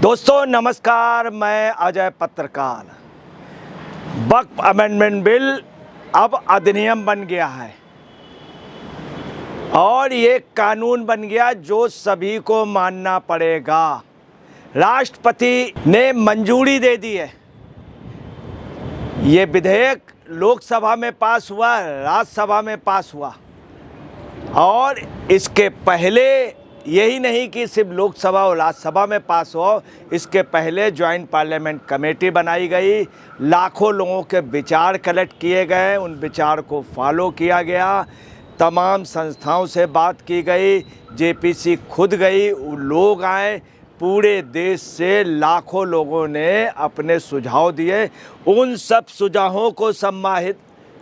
दोस्तों नमस्कार, मैं अजय पत्रकार। वक्फ अमेंडमेंट बिल अब अधिनियम बन गया है और ये कानून बन गया जो सभी को मानना पड़ेगा। राष्ट्रपति ने मंजूरी दे दी है। ये विधेयक लोकसभा में पास हुआ, राज्यसभा में पास हुआ और इसके पहले यही नहीं कि सिर्फ लोकसभा और राज्यसभा में पास हो, इसके पहले ज्वाइंट पार्लियामेंट कमेटी बनाई गई, लाखों लोगों के विचार कलेक्ट किए गए, उन विचार को फॉलो किया गया, तमाम संस्थाओं से बात की गई, जेपीसी खुद गई, लोग आए, पूरे देश से लाखों लोगों ने अपने सुझाव दिए। उन सब सुझावों को सम्मानित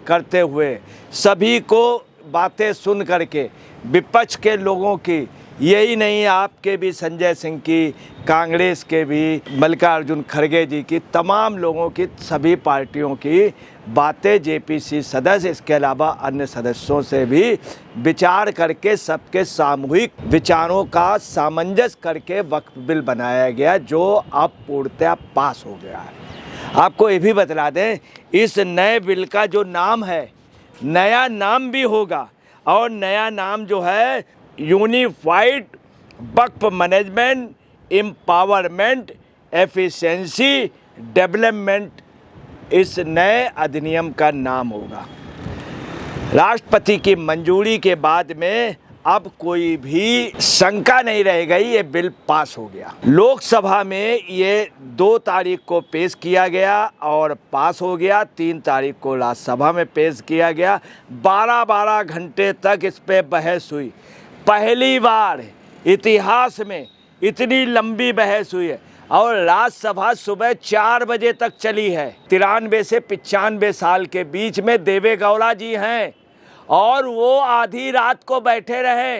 करते हुए सभी को बातें सुन करके विपक्ष के लोगों की, यही नहीं आपके भी, संजय सिंह की, कांग्रेस के भी, मल्लिकार्जुन खड़गे जी की, तमाम लोगों की, सभी पार्टियों की बातें जेपीसी सदस्य, इसके अलावा अन्य सदस्यों से भी विचार करके सबके सामूहिक विचारों का सामंजस्य करके वक्फ बिल बनाया गया जो अब पूर्णतः पास हो गया है। आपको ये भी बतला दें, इस नए बिल का जो नाम है, नया नाम भी होगा और नया नाम जो है यूनिफाइड वक्फ मैनेजमेंट एम्पावरमेंट एफिशिएंसी डेवलपमेंट, इस नए अधिनियम का नाम होगा। राष्ट्रपति की मंजूरी के बाद में अब कोई भी शंका नहीं रह गई, ये बिल पास हो गया। लोकसभा में ये 2 तारीख को पेश किया गया और पास हो गया। 3 तारीख को राज्यसभा में पेश किया गया। 12-12 घंटे तक इस पे बहस हुई। पहली बार इतिहास में इतनी लंबी बहस हुई है और राज्यसभा सुबह 4 बजे तक चली है। 93 से 95 साल के बीच में देवे गौड़ा जी हैं और वो आधी रात को बैठे रहे।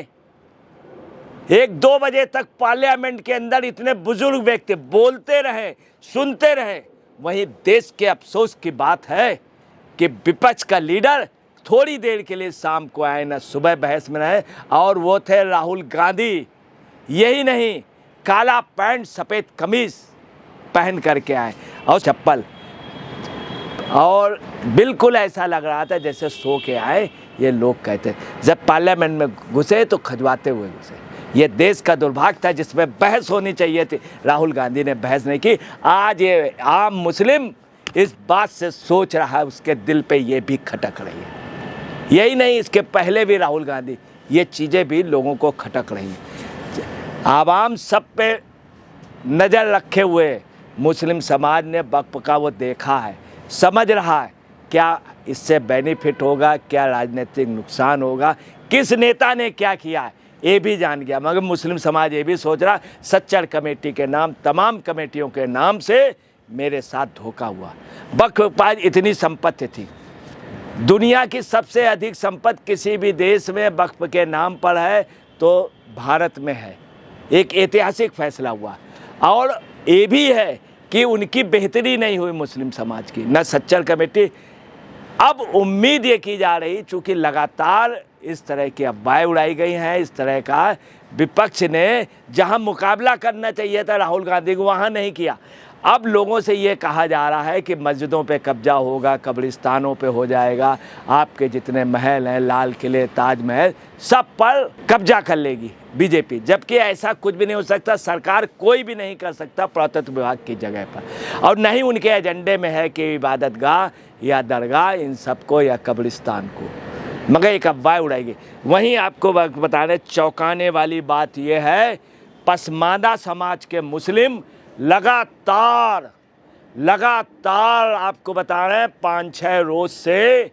1-2 बजे तक पार्लियामेंट के अंदर इतने बुजुर्ग व्यक्ति बोलते रहे, सुनते रहे। वहीं देश के अफसोस की बात है कि विपक्ष का लीडर थोड़ी देर के लिए शाम को आए, ना सुबह बहस में रहे, और वो थे राहुल गांधी। यही नहीं, काला पैंट सफ़ेद कमीज पहन करके आए और चप्पल, और बिल्कुल ऐसा लग रहा था जैसे सो के आए। ये लोग कहते जब पार्लियामेंट में घुसे तो खजवाते हुए घुसे। ये देश का दुर्भाग्य था जिसमें बहस होनी चाहिए थी। राहुल गांधी ने बहस नहीं की। आज ये आम मुस्लिम इस बात से सोच रहा है, उसके दिल पे ये भी खटक रही है। यही नहीं, इसके पहले भी राहुल गांधी, ये चीज़ें भी लोगों को खटक रही हैं। आवाम सब पे नज़र रखे हुए मुस्लिम समाज ने वक्फ का वो देखा है, समझ रहा है क्या इससे बेनिफिट होगा, क्या राजनीतिक नुकसान होगा, किस नेता ने क्या किया है, ये भी जान गया। मगर मुस्लिम समाज ये भी सोच रहा, सच्चर कमेटी के नाम, तमाम कमेटियों के नाम से मेरे साथ धोखा हुआ। वक्फ पास इतनी संपत्ति थी, दुनिया की सबसे अधिक संपत्ति किसी भी देश में वक्फ के नाम पर है तो भारत में है। एक ऐतिहासिक फैसला हुआ और ये भी है कि उनकी बेहतरी नहीं हुई मुस्लिम समाज की, न सच्चर कमेटी। अब उम्मीद ये की जा रही, चूँकि लगातार इस तरह की अफवाहें उड़ाई गई हैं, इस तरह का विपक्ष ने जहां मुकाबला करना चाहिए था राहुल गांधी को, वहां नहीं किया। अब लोगों से ये कहा जा रहा है कि मस्जिदों पे कब्जा होगा, कब्रिस्तानों पे हो जाएगा, आपके जितने महल हैं, लाल किले, ताजमहल, सब पर कब्जा कर लेगी बीजेपी। जबकि ऐसा कुछ भी नहीं हो सकता, सरकार कोई भी नहीं कर सकता पुरातत्व विभाग की जगह पर, और नहीं उनके एजेंडे में है कि इबादतगाह या दरगाह इन सबको या कब्रिस्तान को, मगर एक अफवाह उड़ाएगी। वहीं आपको बताने चौंकाने वाली बात यह है, पसमानदा समाज के मुस्लिम लगातार आपको बता रहे हैं 5-6 रोज से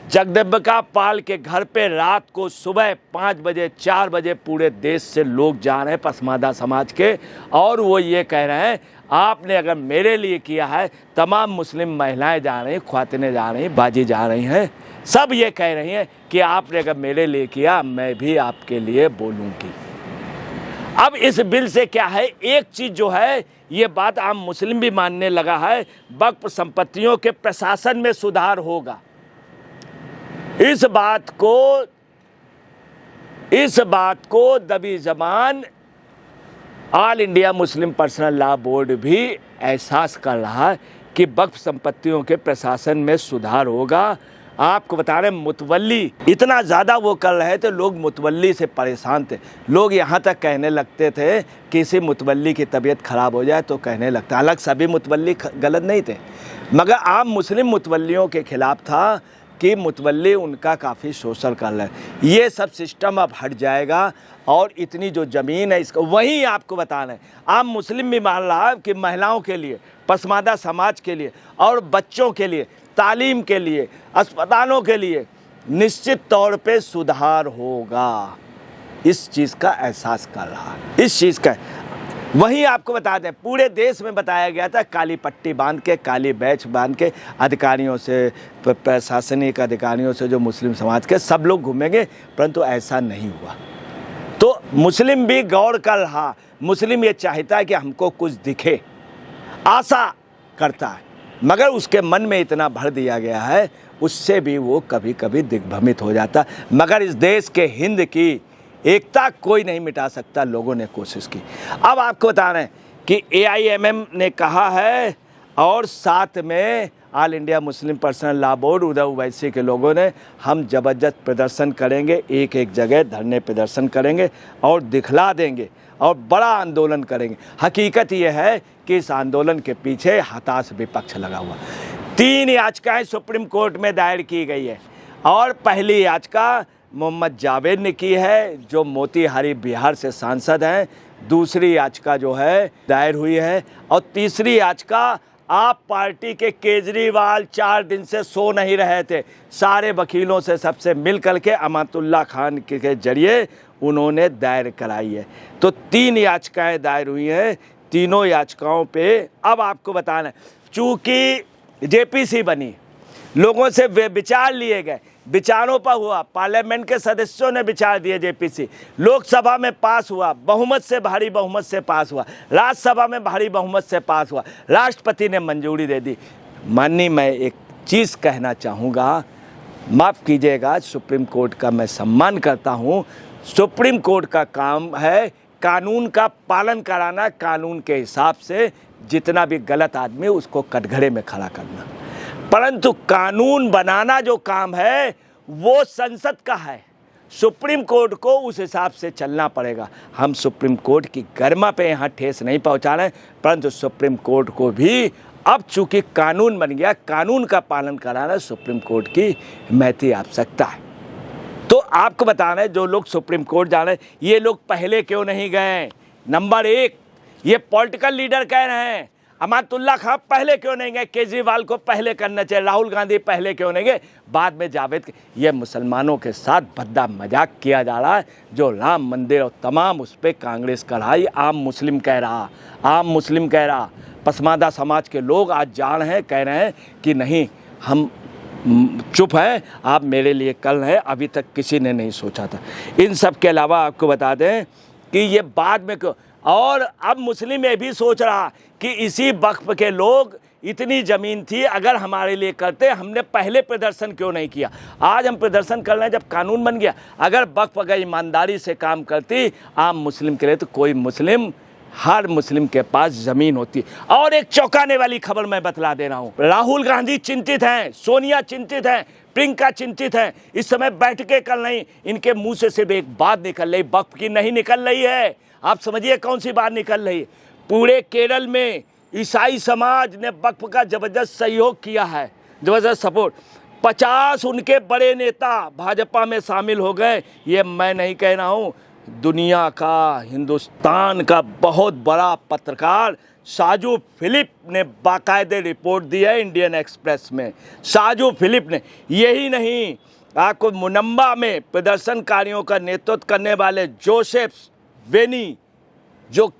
जगदम्बिका पाल के घर पे रात को सुबह 5 बजे 4 बजे पूरे देश से लोग जा रहे हैं पसमानदा समाज के, और वो ये कह रहे हैं आपने अगर मेरे लिए किया है, तमाम मुस्लिम महिलाएं जा रही हैं, ख्वातीनें जा रही हैं, बाजी जा रही हैं, सब ये कह रही हैं कि आपने अगर मेरे लिए किया, मैं भी आपके लिए बोलूँगी। अब इस बिल से क्या है, एक चीज़ जो है, ये बात आम मुस्लिम भी मानने लगा है, वक्फ संपत्तियों के प्रशासन में सुधार होगा। इस बात को दबी जबान all India Muslim personal law board भी एहसास कर रहा है कि वक्फ संपत्तियों के प्रशासन में सुधार होगा। आपको बता रहे मुतवल्ली इतना ज़्यादा वो कर रहे थे, लोग मुतवल्ली से परेशान थे। लोग यहाँ तक कहने लगते थे कि किसी मुतवल्ली की तबीयत ख़राब हो जाए तो कहने लगता, हालांकि सभी मुतवल्ली गलत नहीं थे, मगर आम मुस्लिम मुतवल्लियों के ख़िलाफ़ था कि मुतवल्ली उनका काफ़ी शोषण कर रहे हैं। ये सब सिस्टम अब हट जाएगा और इतनी जो ज़मीन है इसको वहीं आपको बताना है। आम मुस्लिम भी मान रहा है कि महिलाओं के लिए, पसमानदा समाज के लिए और बच्चों के लिए, तालीम के लिए, अस्पतालों के लिए निश्चित तौर पे सुधार होगा। इस चीज़ का एहसास कर रहा है, इस चीज़ का। वहीं आपको बता दें पूरे देश में बताया गया था काली पट्टी बांध के, काली बैच बांध के अधिकारियों से, प्रशासनिक अधिकारियों से, जो मुस्लिम समाज के सब लोग घूमेंगे, परंतु ऐसा नहीं हुआ। तो मुस्लिम भी गौर कर रहा, मुस्लिम ये चाहता है कि हमको कुछ दिखे, आशा करता है, मगर उसके मन में इतना भर दिया गया है, उससे भी वो कभी कभी दिग्भ्रमित हो जाता। मगर इस देश के हिंद की एकता कोई नहीं मिटा सकता, लोगों ने कोशिश की। अब आपको बता रहे हैं कि AIMM ने कहा है और साथ में all India Muslim personal law board, उधर ओवैसी के लोगों ने, हम ज़बरदस्त प्रदर्शन करेंगे, एक एक जगह धरने प्रदर्शन करेंगे और दिखला देंगे और बड़ा आंदोलन करेंगे। हकीकत यह है कि इस आंदोलन के पीछे हताश विपक्ष लगा हुआ। 3 याचिकाएँ सुप्रीम कोर्ट में दायर की गई है और पहली याचिका मोहम्मद जावेद ने की है, जो मोतीहारी बिहार से सांसद हैं। दूसरी याचिका जो है दायर हुई है और तीसरी याचिका आप पार्टी के केजरीवाल 4 दिन से सो नहीं रहे थे, सारे वकीलों से सबसे मिल कर के अमातुल्ला खान के जरिए उन्होंने दायर कराई है। तो 3 याचिकाएं दायर हुई हैं। तीनों याचिकाओं पे अब आपको बताना, चूँकि JPC बनी, लोगों से विचार लिए गए, विचारों पर हुआ, पार्लियामेंट के सदस्यों ने विचार दिए, JPC लोकसभा में पास हुआ, बहुमत से, भारी बहुमत से पास हुआ, राज्यसभा में भारी बहुमत से पास हुआ, राष्ट्रपति ने मंजूरी दे दी। माननीय, मैं एक चीज़ कहना चाहूँगा, माफ़ कीजिएगा, सुप्रीम कोर्ट का मैं सम्मान करता हूँ। सुप्रीम कोर्ट का काम है कानून का पालन कराना, कानून के हिसाब से जितना भी गलत आदमी उसको कटघरे में खड़ा करना, परंतु कानून बनाना जो काम है वो संसद का है। सुप्रीम कोर्ट को उस हिसाब से चलना पड़ेगा। हम सुप्रीम कोर्ट की गरिमा पे यहाँ ठेस नहीं पहुँचा रहे, परंतु सुप्रीम कोर्ट को भी अब चूंकि कानून बन गया, कानून का पालन कराना सुप्रीम कोर्ट की महती आवश्यकता है। तो आपको बता रहे हैं, जो लोग सुप्रीम कोर्ट जा रहे हैं, ये लोग पहले क्यों नहीं गए? नंबर 1, ये पॉलिटिकल लीडर कह रहे हैं अमातुल्ला खान पहले क्यों नहीं गए, केजरीवाल को पहले करना चाहिए, राहुल गांधी पहले क्यों नहीं गए, बाद में जावेद। ये मुसलमानों के साथ भद्दा मजाक किया जा रहा है। जो राम मंदिर और तमाम उस पर कांग्रेस कढ़ाई, आम मुस्लिम कह रहा, आम मुस्लिम कह रहा, पसमानदा समाज के लोग आज जा रहे हैं, कह रहे हैं कि नहीं, हम चुप हैं, आप मेरे लिए कर रहे हैं, अभी तक किसी ने नहीं सोचा था। इन सब के अलावा आपको बता दें कि ये बाद में क्यों, और अब मुस्लिम ये भी सोच रहा कि इसी वक्फ के लोग, इतनी ज़मीन थी, अगर हमारे लिए करते, हमने पहले प्रदर्शन क्यों नहीं किया। आज हम प्रदर्शन कर रहे हैं जब कानून बन गया। अगर वक्फ अगर ईमानदारी से काम करती आम मुस्लिम के लिए, तो कोई मुस्लिम, हर मुस्लिम के पास ज़मीन होती। और एक चौंकाने वाली खबर मैं बतला दे रहा हूँ, राहुल गांधी चिंतित हैं, सोनिया चिंतित हैं, प्रियंका चिंतित हैं। इस समय बैठकें कर रही, इनके मुंह से सिर्फ एक बात निकल रही, वक्फ की नहीं निकल रही है। आप समझिए कौन सी बात निकल रही है। पूरे केरल में ईसाई समाज ने वक्फ का ज़बरदस्त सहयोग किया है, ज़बरदस्त सपोर्ट। 50 उनके बड़े नेता भाजपा में शामिल हो गए। ये मैं नहीं कह रहा हूँ, दुनिया का, हिंदुस्तान का बहुत बड़ा पत्रकार साजू फिलिप ने बाकायदे रिपोर्ट दी है इंडियन एक्सप्रेस में। साजू फिलिप ने, यही नहीं, आपको मुनम्बा में प्रदर्शनकारियों का नेतृत्व करने वाले जोसेफ वेनी, जो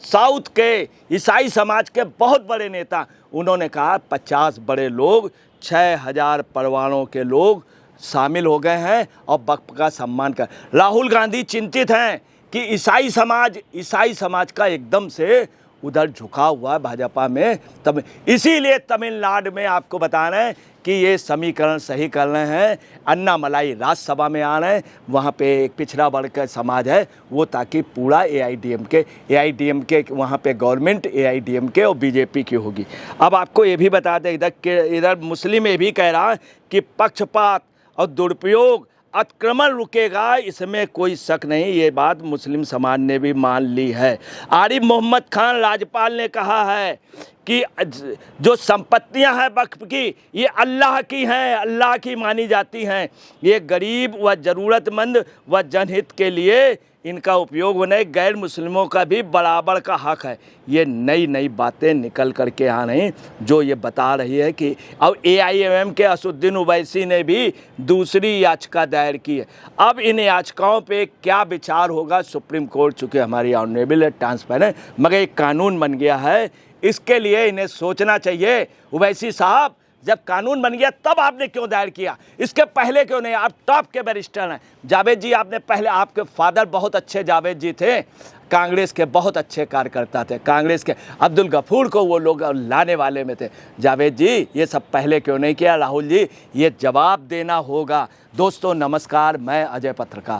साउथ के ईसाई समाज के बहुत बड़े नेता, उन्होंने कहा 50 बड़े लोग, 6000 परिवारों के लोग शामिल हो गए हैं और वक्फ का सम्मान कर। राहुल गांधी चिंतित हैं कि ईसाई समाज का एकदम से उधर झुका हुआ है भाजपा में। तब इसीलिए तमिलनाडु में आपको बता रहे हैं कि ये समीकरण सही कर रहे हैं। अन्नामलाई राज्यसभा में आ रहे हैं, वहाँ पे एक पिछड़ा वर्ग का समाज है वो, ताकि पूरा एआईडीएमके वहाँ पे गवर्नमेंट एआईडीएमके और बीजेपी की होगी। अब आपको ये भी बता दें इधर मुस्लिम ये भी कह रहा है कि पक्षपात और दुरुपयोग अतिक्रमण रुकेगा, इसमें कोई शक नहीं। ये बात मुस्लिम समाज ने भी मान ली है। आरिफ मोहम्मद खान राज्यपाल ने कहा है कि जो संपत्तियां हैं वक्फ की ये अल्लाह की हैं, अल्लाह की मानी जाती हैं। ये गरीब व ज़रूरतमंद व जनहित के लिए इनका उपयोग होने, गैर मुस्लिमों का भी बराबर का हक है। ये नई नई बातें निकल करके आ रही जो ये बता रही है कि अब एआईएमएम के असदुद्दीन ओवैसी ने भी दूसरी याचिका दायर की है। अब इन याचिकाओं पे क्या विचार होगा, सुप्रीम कोर्ट चूँकि हमारी ऑनरेबल है, ट्रांसपेरेंट, मगर एक कानून बन गया है, इसके लिए इन्हें सोचना चाहिए। ओवैसी साहब, जब कानून बन गया तब आपने क्यों दायर किया, इसके पहले क्यों नहीं? आप टॉप के बैरिस्टर हैं। जावेद जी, आपने पहले, आपके फादर बहुत अच्छे जावेद जी थे, कांग्रेस के बहुत अच्छे कार्यकर्ता थे, कांग्रेस के अब्दुल गफूर को वो लोग लाने वाले में थे। जावेद जी, ये सब पहले क्यों नहीं किया? राहुल जी, ये जवाब देना होगा। दोस्तों नमस्कार, मैं अजय पत्रकार।